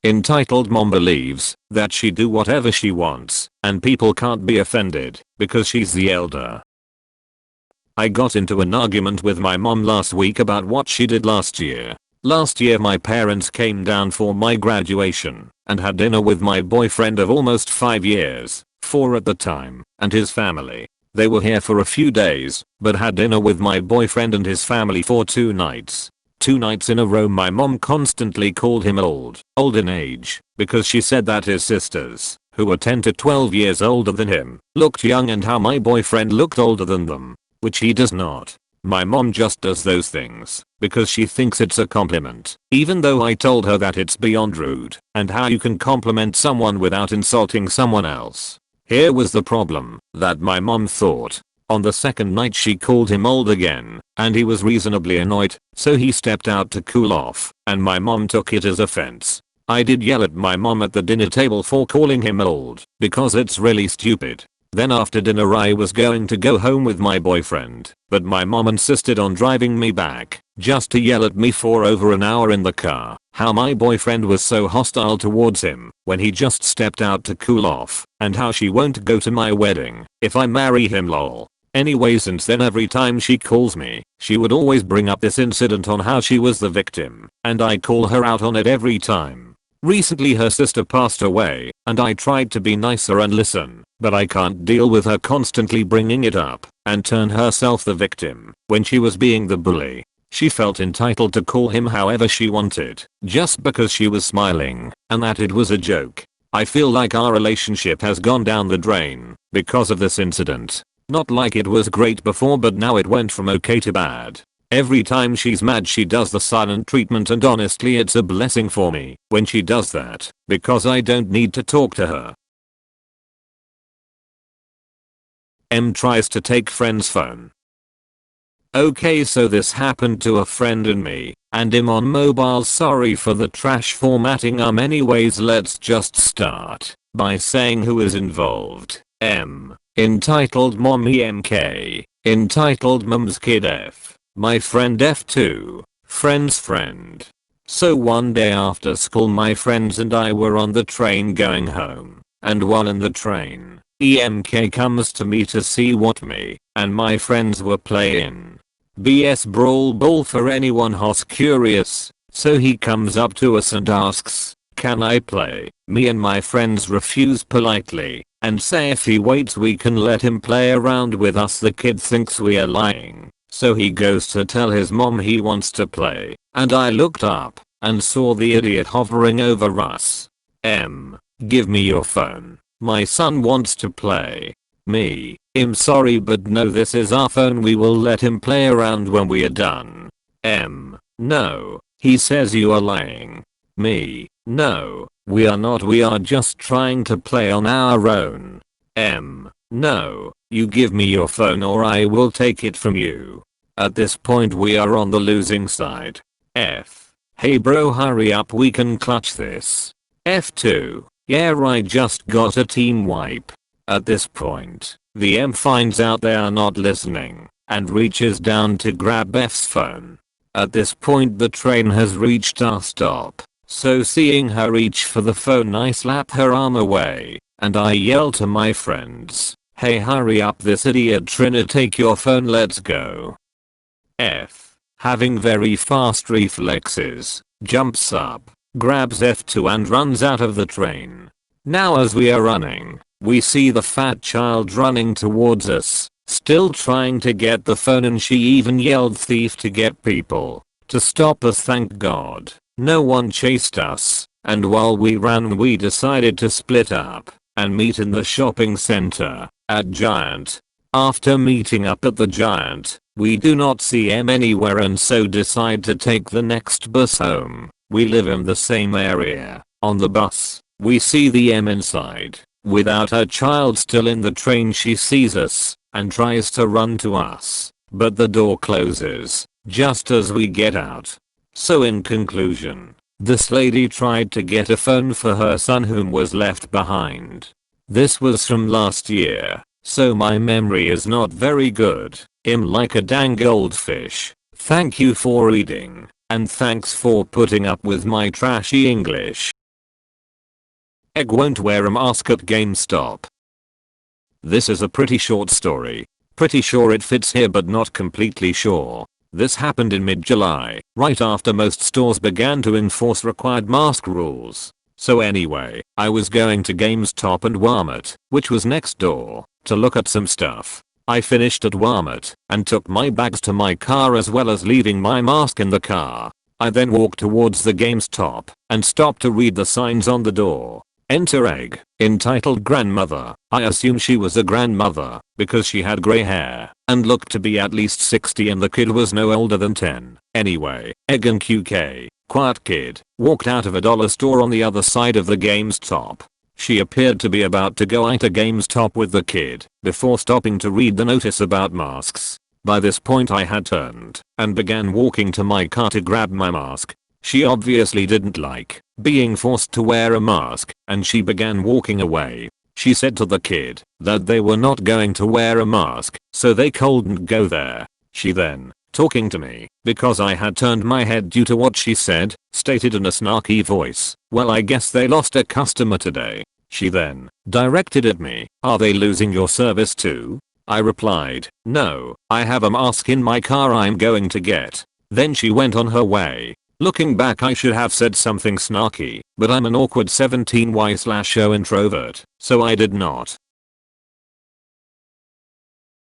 Entitled mom believes that she do whatever she wants and people can't be offended because she's the elder. I got into an argument with my mom last week about what she did last year. Last year my parents came down for my graduation and had dinner with my boyfriend of almost 5 years, 4 at the time, and his family. They were here for a few days, but had dinner with my boyfriend and his family for 2 nights. 2 nights in a row my mom constantly called him old in age, because she said that his sisters, who were 10 to 12 years older than him, looked young and how my boyfriend looked older than them, which he does not. My mom just does those things because she thinks it's a compliment, even though I told her that it's beyond rude and how you can compliment someone without insulting someone else. Here was the problem that my mom thought. On the second night she called him old again, and he was reasonably annoyed, so he stepped out to cool off, and my mom took it as offense. I did yell at my mom at the dinner table for calling him old, because it's really stupid. Then after dinner I was going to go home with my boyfriend, but my mom insisted on driving me back, just to yell at me for over an hour in the car, how my boyfriend was so hostile towards him when he just stepped out to cool off, and how she won't go to my wedding if I marry him lol. Anyway, since then every time she calls me, she would always bring up this incident on how she was the victim, and I call her out on it every time. Recently her sister passed away, and I tried to be nicer and listen, but I can't deal with her constantly bringing it up and turn herself the victim when she was being the bully. She felt entitled to call him however she wanted, just because she was smiling, and that it was a joke. I feel like our relationship has gone down the drain because of this incident. Not like it was great before, but now it went from okay to bad. Every time she's mad she does the silent treatment, and honestly it's a blessing for me when she does that, because I don't need to talk to her. M tries to take friend's phone. Okay, so this happened to a friend and me, and him on mobile. Sorry for the trash formatting. Anyways, let's just start by saying who is involved. M. Entitled mommy MK. Entitled mom's kid F. My friend F2. Friend's friend. So one day after school my friends and I were on the train going home, and while in the train, EMK comes to me to see what me and my friends were playing. BS Brawl Ball for anyone who's curious. So he comes up to us and asks, can I play? Me and my friends refuse politely and say if he waits we can let him play around with us. The kid thinks we are lying, so he goes to tell his mom he wants to play, and I looked up and saw the idiot hovering over us. M. Give me your phone. My son wants to play. Me. I'm sorry but no, this is our phone. We will let him play around when we are done. M. No. He says you are lying. Me. No. We are not. We are just trying to play on our own. M. No. You give me your phone or I will take it from you. At this point we are on the losing side. F. Hey bro, hurry up, we can clutch this. F2. Yeah, I just got a team wipe. At this point, the M finds out they are not listening and reaches down to grab F's phone. At this point the train has reached our stop, so seeing her reach for the phone I slap her arm away and I yell to my friends, hey hurry up, this idiot Trina take your phone, let's go. F. Having very fast reflexes, jumps up, grabs F2 and runs out of the train. Now as we are running, we see the fat child running towards us, still trying to get the phone, and she even yelled thief to get people to stop us. Thank God, no one chased us, and while we ran we decided to split up and meet in the shopping center at Giant. After meeting up at the Giant, we do not see M anywhere and so decide to take the next bus home. We live in the same area. On the bus, we see the M inside. Without her child still in the train, she sees us and tries to run to us, but the door closes just as we get out. So in conclusion, this lady tried to get a phone for her son whom was left behind. This was from last year, so my memory is not very good. I'm like a dang goldfish. Thank you for reading, and thanks for putting up with my trashy English. Egg won't wear a mask at GameStop. This is a pretty short story. Pretty sure it fits here but not completely sure. This happened in mid-July, right after most stores began to enforce required mask rules. So anyway, I was going to GameStop and Walmart, which was next door, to look at some stuff. I finished at Walmart and took my bags to my car as well as leaving my mask in the car. I then walked towards the GameStop and stopped to read the signs on the door. Enter Egg, entitled grandmother. I assume she was a grandmother because she had grey hair and looked to be at least 60 and the kid was no older than 10. Anyway, Egg and QK, quiet kid, walked out of a dollar store on the other side of the GameStop. She appeared to be about to go into GameStop with the kid before stopping to read the notice about masks. By this point I had turned and began walking to my car to grab my mask. She obviously didn't like being forced to wear a mask and she began walking away. She said to the kid that they were not going to wear a mask so they couldn't go there. She then, talking to me because I had turned my head due to what she said, stated in a snarky voice, "Well, I guess they lost a customer today." She then directed at me, "Are they losing your service too?" I replied, "No, I have a mask in my car I'm going to get." Then she went on her way. Looking back I should have said something snarky, but I'm an awkward 17Y/0 introvert, so I did not.